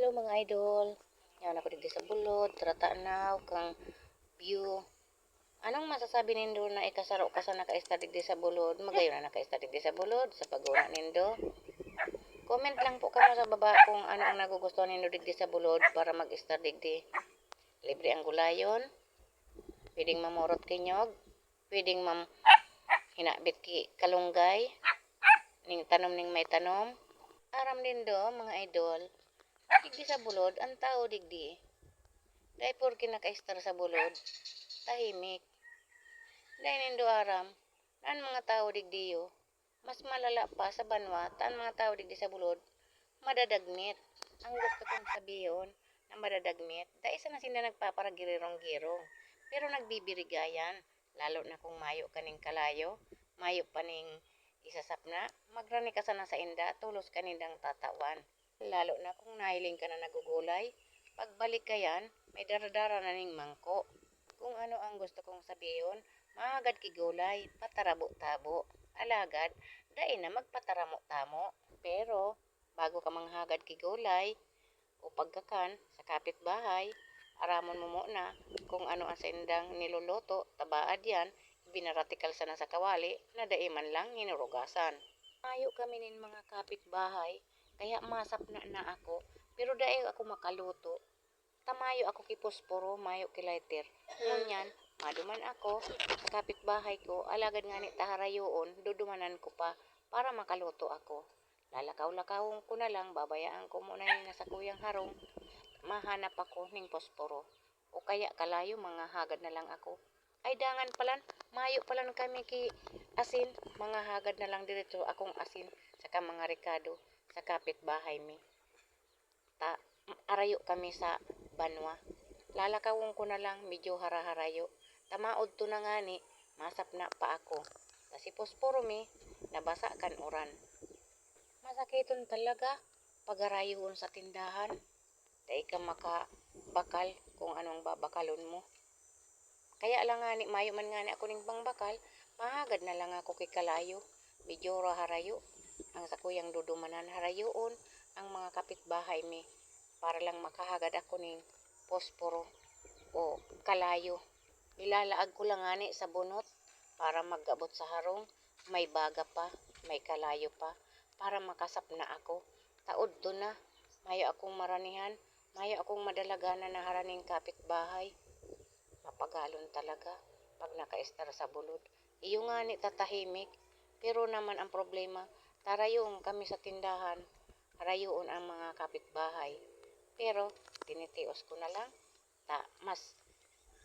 Hello mga idol. Yan ako dito sa bulod, tratanaw kang view. Anong masasabi nindo na ikasaro ka sa naka-esta digdi sa bulod? Magayon na naka-esta digdi sa bulod sa paguna nindo. Comment lang po kamo sa baba kung ano ang nagugustuhan nindo digdi sa bulod para mag-esta digdi. Libre ang gulayon. Pwedeng mamurot kinyog. Pwedeng hinabit ki kalunggay. Ning tanom ning may tanom. Aram nindo mga idol. Digdi sa bulod, ang tao digdi. Dahil porke naka-estar sa bulod, tahimik. Dahil nindo aram, naan mga tao digdiyo, mas malala pa sa banwa, taan mga tao digdi sa bulod, madadagmit. Ang gusto kong sabihin na madadagmit, dahil isa na sila nagpaparagirong-girong. Pero nagbibirigayan, lalo na kung mayo kaning kalayo, mayo pa ning isasapna, magrani ka sana sa inda, tulos kanindang tatawan. Lalo na kung nahiling ka na nagugulay, pagbalik ka yan, may daradara na ning mangko. Kung ano ang gusto kong sabihin, mahagad kigulay, patarabo-tabo. Alagad, dai na magpataramo-tamo. Pero, bago ka manghagad kigulay, o pagkakan sa kapitbahay, aramon mo muna kung ano ang sendang niluluto, tabaad yan, binaratikal sana sa kawali, na daiman lang hinurugasan. Mayo kami nin mga kapitbahay, kaya masap na ako, pero dahil ako makaluto, tamayo ako kay posporo, mayo kay lighter. Ngunyan, maduman ako sa kapitbahay ko, alagad nga ni taharayoon, dudumanan ko pa para makaluto ako. Lalakaw-lakawon ko na lang, babayaan ko muna yung nasa kuyang harong, mahanap ako ning posporo. O kaya kalayo, mga hagad na lang ako. Ay dangan palan, mayo palan kami ki asin, mga hagad na lang diretso akong asin, saka mga rekado sa kapitbahay mi. Arayo kami sa banwa. Lalakawon ko na lang, medyo haraharayo. Tamaod to na nga ni, masap na pa ako. Kasi posporo mi, nabasa kan uran. Masakiton talaga, pagarayon sa tindahan. Dahil ka makabakal kung anong babakalon mo. Kaya lang nga ni, mayo man nga ni ako ning pangbakal, mahagad na lang ako kay kalayo. Medyo harayo. Ang sa kuyang dudumanan harayoon ang mga kapitbahay mi para lang makahagad ako ning posporo o kalayo. Nilalaag ko lang ani sa bunot para magabot sa harong, may baga pa, may kalayo pa para makasap na ako. Taod to na, mayo akong maranihan, mayo akong madalaganan na haraning kapitbahay. Mapagalon talaga pag naka-estar sa bulod. Iyo nga ni tatahimik, pero naman ang problema, tarayon kami sa tindahan, harayoon ang mga kapitbahay. Pero, tinitios ko na lang, mas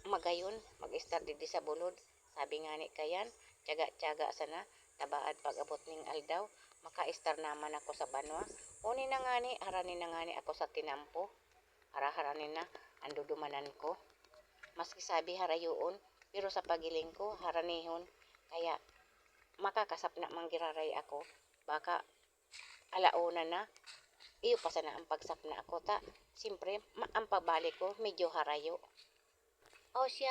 magayon, mag-estar didi sa bulod. Sabi nga ni kayan, tiyaga-tiyaga sana, tabaad pag-abot ning aldaw, maka-estar naman ako sa banwa. Uni na nga ni, haranin na nga ni ako sa tinampo. Hara-haranin na, andudumanan ko. Maski sabi harayoon, pero sa pagiling ko, haranihon. Kaya, makakasap na manggiraray ako. Baka, alauna na, iyo pa sana ang pagsap na ako ta. Siyempre, ang pagbalik ko, medyo harayo. O siya,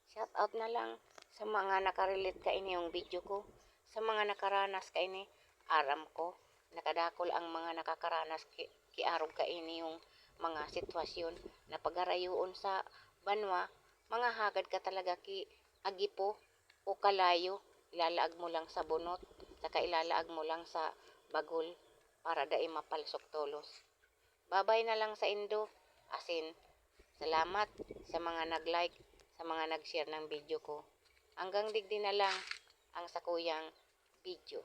shout out na lang sa mga nakarelate ka ini yung video ko. Sa mga nakaranas ka ini, aram ko. Nakadakol ang mga nakakaranas kiarog ka ini yung mga sitwasyon na pagarayoon sa banwa, mga hagad ka talaga ki agipo o kalayo, ilalaag mo lang sa bunot, saka ilalaag mo lang sa bagol para dai mapalsok tolos. Babay na lang sa indo, asin, salamat sa mga nag-like, sa mga nag-share ng video ko. Hanggang digdi na lang ang sakuyang video.